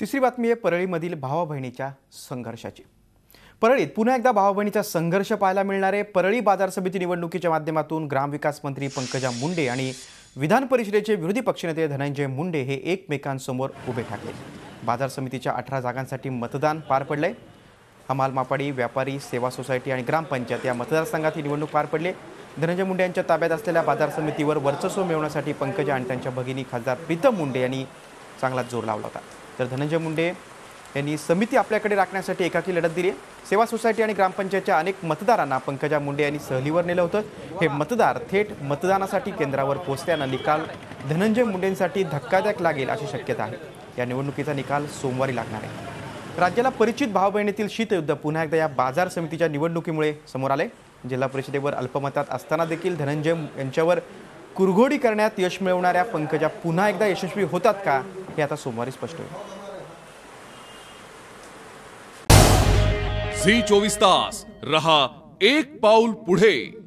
तिसरी बातमी आहे परळीमधील भावा बहिणीच्या संघर्षाची। परळीत पुन्हा एकदा भावा बहिणीचा संघर्ष पाहायला मिळणार आहे। परळी बाजार समिती निवडणुकीच्या माध्यमातून ग्रामविकास मंत्री पंकजा मुंडे आणि विधान परिषदेचे विरोधी पक्षनेते धनंजय मुंडे हे एकमेकांसमोर उभे ठाकले। बाजार समितीच्या 18 जागांसाठी मतदान पार पडले। हमाल मापाडी, व्यापारी सेवा सोसायटी आणि ग्रामपंचायत या मतदारसंघात ही निवडणूक पार पडली। धनंजय मुंडे यांच्या ताब्यात असलेल्या बाजार समितीवर वर्चस्व मिळवण्यासाठी पंकजा आणि त्यांच्या भगिनी खासदार प्रीतम मुंडे यांनी चांगला जोर लावला होता। तर धनंजय मुंडे यांनी समिती आपल्याकडे राखण्यासाठी एकाकी लढत दिली। सेवा सोसायटी आणि ग्रामपंचायतच्या अनेक मतदारांना पंकजा मुंडे यांनी सहलीवर नेलं होतं। हे मतदार थेट मतदानासाठी केंद्रावर पोहोचल्यानं निकाल धनंजय मुंडेंसाठी धक्कादायक लागेल अशी शक्यता आहे। या निवडणुकीचा निकाल सोमवारी लागणार आहे। राज्याला परिचित भाऊ बहिणीतील शीतयुद्ध पुन्हा एकदा या बाजार समितीच्या निवडणुकीमुळे समोर आले। जिल्हा परिषदेवर अल्पमतात असताना देखील धनंजय यांच्यावर कुरघोडी करण्यात यश मिळवणाऱ्या पंकजा पुन्हा एकदा यशस्वी होतात का हे आता सोमवारी स्पष्ट होईल। झी 24 तास रहा एक पाऊल पुढे।